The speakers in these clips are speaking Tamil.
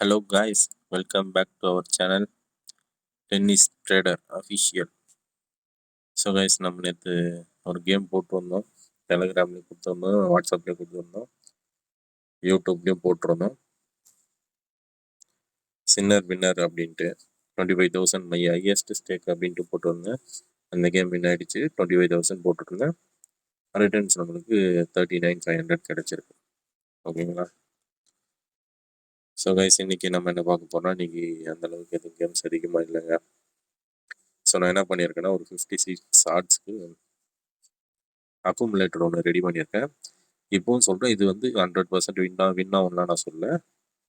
Hello guys, welcome back to our channel Tennis Trader Official. So guys நம்ம நேற்று ஒரு கேம் போட்டிருந்தோம். டெலகிராம்லேயும் கொடுத்துருந்தோம், வாட்ஸ்அப்லேயும் கொடுத்துருந்தோம், யூடியூப்லேயும் போட்டிருந்தோம். சின்னர் வின்னர் அப்படின்ட்டு 25,000 மை ஹையஸ்ட் ஸ்டேக் அப்படின்ட்டு போட்டிருந்தேன். அந்த கேம் வின் ஆகிடுச்சு. 25,000 போட்டுருந்தேன். ரிட்டர்ன்ஸ் நம்மளுக்கு 39,500 கிடச்சிருக்கு. ஓகேங்களா? ஸோ கைஸ் இன்றைக்கி நம்ம என்ன பார்க்க போகிறோம்னா, இன்றைக்கி அந்தளவுக்கு எதுவும் கேம்ஸ் அதிகமாக இல்லைங்க. ஸோ நான் என்ன பண்ணியிருக்கேன்னா, ஒரு 56 ஆர்ட்ஸ்க்கு அக்குமுலேட்டர் ஒன்று ரெடி பண்ணியிருக்கேன். இப்போவும் சொல்கிறேன், இது வந்து 100% வின் ஆகும்லாம் நான் சொல்ல.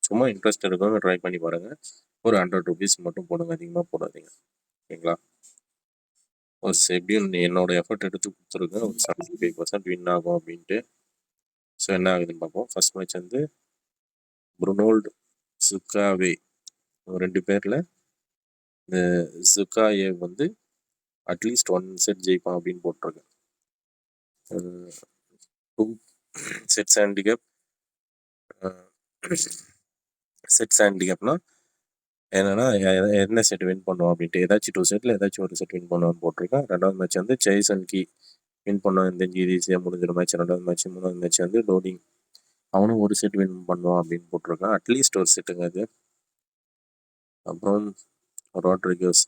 சும்மா இன்ட்ரெஸ்ட் இருக்கவங்க ட்ரை பண்ணி பாருங்கள். ஒரு 100 ருபீஸ் மட்டும் போடுங்க, அதிகமாக போடாதீங்க. ஓகேங்களா? ஒரு எப்படியும் என்னோட எஃபர்ட் எடுத்து கொடுத்துருங்க, ஒரு 75% வின் ஆகும் அப்படின்ட்டு. ஸோ என்ன ஆகுதுன்னு பார்ப்போம். ஃபர்ஸ்ட் மேட்ச் வந்து புருனோல்டு சுக்காவே 2 பேரில் இந்த சுக்காயே வந்து அட்லீஸ்ட் 1 செட் ஜெயிப்பான் அப்படின்னு போட்டிருக்கேன். 2 செட்ஸ் ஹேண்டிகேப். செட்ஸ் ஹேண்டிகேப்னா என்னன்னா என்ன செட் வின் பண்ணுவோம் அப்படின்ட்டு, ஏதாச்சும் 2 செட்டில் ஏதாச்சும் ஒரு செட் வின் பண்ணுவான்னு போட்டிருக்கேன். 2வது மேட்ச் வந்து ஜெய்சன் கி வின் பண்ணுவான், தெரிஞ்சு ஈஸியாக முடிஞ்சிடும் மேட்ச். 2வது மேட்ச். 3வது மேட்ச் வந்து லோடிங், அவனும் ஒரு செட் வின் பண்ணுவான் அப்படின்னு போட்டிருக்கான். அட்லீஸ்ட் ஒரு செட்டுங்க அது. அப்புறம் ராட்ரிகஸ்,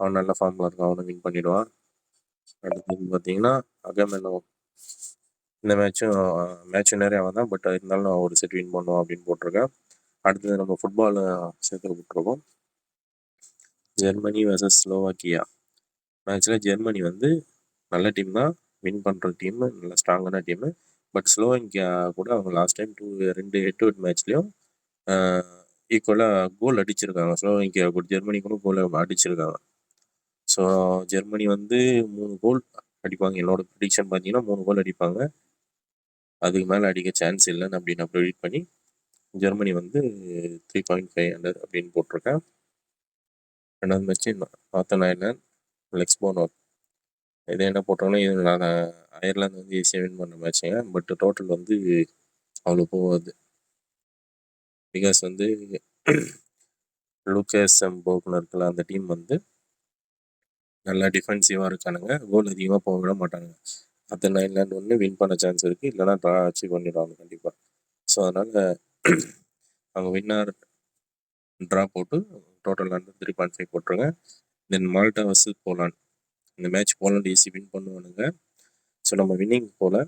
அவன் நல்ல ஃபார்மில் இருக்கான், அவனும் வின் பண்ணிடுவான். அடுத்தது பார்த்தீங்கன்னா அகமெனோ, இந்த மேட்ச் நிறைய அவன் தான், பட் இருந்தாலும் நான் ஒரு செட் வின் பண்ணுவான் அப்படின்னு போட்டிருக்கேன். அடுத்தது நம்ம ஃபுட்பால் சேர்த்து விட்டுருக்கோம். ஜெர்மனி வர்சஸ் ஸ்லோவாக்கியா மேட்ச்சில் ஜெர்மனி வந்து நல்ல டீம் தான், வின் பண்ணுற டீம், நல்ல ஸ்ட்ராங்கான டீமு. பட் ஸ்லோவாக்கியா கூட அவங்க லாஸ்ட் டைம் 2 ஹெட் மேட்ச்லேயும் ஈக்குவலாக கோல் அடிச்சிருக்காங்க. ஸ்லோவாக்கியா கூட ஜெர்மனி கூட கோல் அடிச்சிருக்காங்க. ஸோ ஜெர்மனி வந்து 3 கோல் அடிப்பாங்க. என்னோட ப்ரிடிக்ஷன் பார்த்தீங்கன்னா 3 கோல் அடிப்பாங்க, அதுக்கு மேலே அடிக்க சான்ஸ் இல்லைன்னு அப்படி நான் ப்ரெடிக்ட் பண்ணி ஜெர்மனி வந்து 3.500 அப்படின்னு போட்டிருக்கேன். 2வது மேட்ச்சு நார்த்தன் அயர்லாந்து லெக்ஸ்போனோர், இது என்ன போட்டோன்னா இது நான் அயர்லாந்து வந்து ஈஸியாக வின் பண்ண மேட்ச்சுங்க. பட் டோட்டல் வந்து அவ்வளோ போகாது. பிகாஸ் வந்து லூக்கஸ் போக்னர் இருக்குல்ல, அந்த டீம் வந்து நல்லா டிஃபென்சிவாக இருக்கானுங்க, கோல் அதிகமாக போக விட மாட்டாங்க. நார்த்தன் அயர்லாந்து வந்து வின் பண்ண சான்ஸ் இருக்குது, இல்லைனா ட்ரா அச்சீவ் பண்ணிடுவாங்க கண்டிப்பாக. ஸோ அதனால் அவங்க வின்னர் ட்ரா போட்டு டோட்டல் வந்து 3.5 போட்டுருங்க. தென் மால்டா வர்சஸ் போலாண்ட், இந்த மேட்ச் போலாண்ட் ஈஸி வின் பண்ணுவானுங்க. ஸோ நம்ம வின்னிங் போல்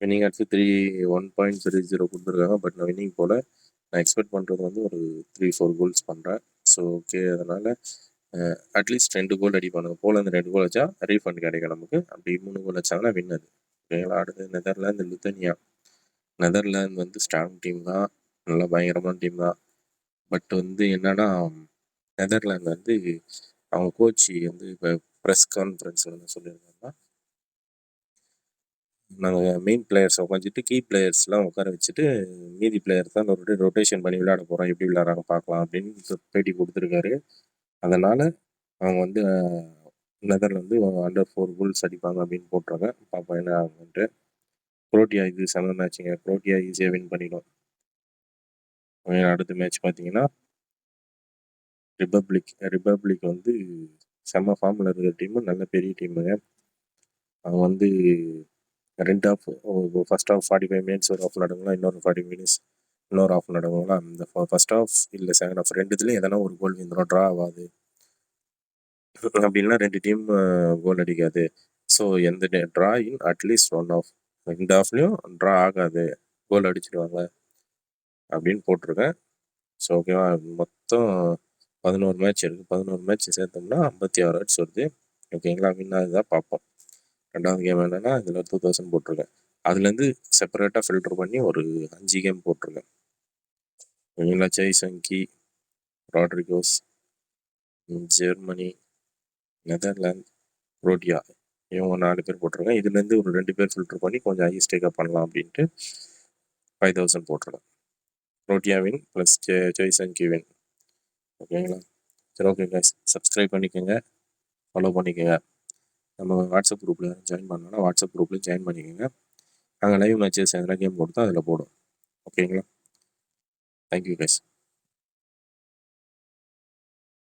வின்னிங் அட்ஸ் 1.30 கொடுத்துருக்காங்க. பட் நான் வின்னிங் போல் நான் எக்ஸ்பெக்ட் பண்ணுறது வந்து ஒரு 3-4 கோல்ஸ் பண்ணுறேன். ஸோ ஓகே, அதனால் அட்லீஸ்ட் 2 கோல் அடிப்பானுங்க. போலாந்து 2 கோல் வச்சா ரீஃபண்ட் கிடைக்கும் நமக்கு. அப்படி 3 கோல் வச்சாங்கன்னா வின் அது. ஓகேங்களா? அடுத்து நெதர்லாந்து லுத்தனியா. நெதர்லாந்து வந்து ஸ்ட்ராங் டீம் தான், நல்லா பயங்கரமான டீம் தான். பட் வந்து என்னன்னா, நெதர்லாந்து வந்து அவங்க கோச் வந்து இப்போ ப்ரெஸ் கான்ஃபரன்ஸில் என்ன சொல்லியிருக்காங்கன்னா, நாங்கள் மெயின் பிளேயர்ஸை உட்காந்துட்டு கீ பிளேயர்ஸ்லாம் உட்கார வச்சுட்டு மீதி பிளேயர் தான் ரொட்டேஷன் பண்ணி விளையாட போகிறோம், எப்படி விளையாடுறாங்க பார்க்கலாம் அப்படின்னு பேட்டி கொடுத்துருக்காரு. அதனால் அவங்க வந்து நெதர்லாந்து அண்டர் 4 கோல்ஸ் அடிப்பாங்க அப்படின்னு போட்டுறாங்க. பார்ப்போம் என்ன ஆகுன்ட்டு. குரோட்டியா இது செம மேட்சுங்க, குரோட்டியா ஈஸியாக வின் பண்ணிடும். அடுத்த மேட்ச் பார்த்தீங்கன்னா ரிப்பப்ளிக் வந்து செம்ம ஃபார்மில் இருக்கிற டீமு, நல்ல பெரிய டீமுங்க. அவங்க வந்து 2 ஆஃப், ஃபர்ஸ்ட் ஆஃப் 45 மினிட்ஸ் ஒரு ஆஃப் விளாடுங்களா, இன்னொரு 40 மினிட்ஸ் இன்னொரு ஆஃப் விளாடுங்களா. இந்த ஃபர்ஸ்ட் ஆஃப் இல்லை செகண்ட் ஆஃப் ரெண்டுத்துலையும் எதனா ஒரு கோல் வந்துடும், ட்ரா ஆகாது. அப்படின்னா 2 டீம் கோல் அடிக்காது. ஸோ எந்த ட்ரா இன் அட்லீஸ்ட் 1 ஆஃப், 2 ஆஃப்லேயும் ட்ரா ஆகாது, கோல் அடிச்சிடுவாங்க அப்படின்னு போட்டிருக்கேன். ஸோ ஓகேவா, மொத்தம் 11 மேட்ச் இருக்குது. 11 மேட்ச் சேர்த்தோம்னா 56 ரன்ஸ் வருது. ஓகேங்களா? வின் ஆகுதான் பார்ப்போம். 2வது கேம் என்னென்னா இதில் 2000 போட்டிருக்கேன். அதுலேருந்து செப்பரேட்டாக ஃபில்டர் பண்ணி ஒரு 5 கேம் போட்டிருக்கேன். ஓகேங்களா? ஜெய்சன் கி, ராட்ரிகோஸ், ஜெர்மனி, நெதர்லாந்து, குரோட்டியா, இவங்க 4 பேர் போட்டிருக்கேன். இதுலேருந்து ஒரு 2 பேர் ஃபில்டர் பண்ணி கொஞ்சம் ஹை ஸ்டேக்காக பண்ணலாம் அப்படின்ட்டு 5000 போட்டிருக்கேன். குரோட்டியா வின் ப்ளஸ் ஜெய்சன் கி வின். ஓகேங்களா? சரி, ஓகே கைஸ், சப்ஸ்கிரைப் பண்ணிக்கோங்க, ஃபாலோ பண்ணிக்கோங்க. நம்ம வாட்ஸ்அப் குரூப்பில் ஜாயின் பண்ணோன்னா வாட்ஸ்அப் குரூப்லேயும் ஜாயின் பண்ணிக்கோங்க. நாங்கள் லைவ் மேட்சஸ் எதனா கேம் கொடுத்தா அதில் போடும். ஓகேங்களா? Thank you guys.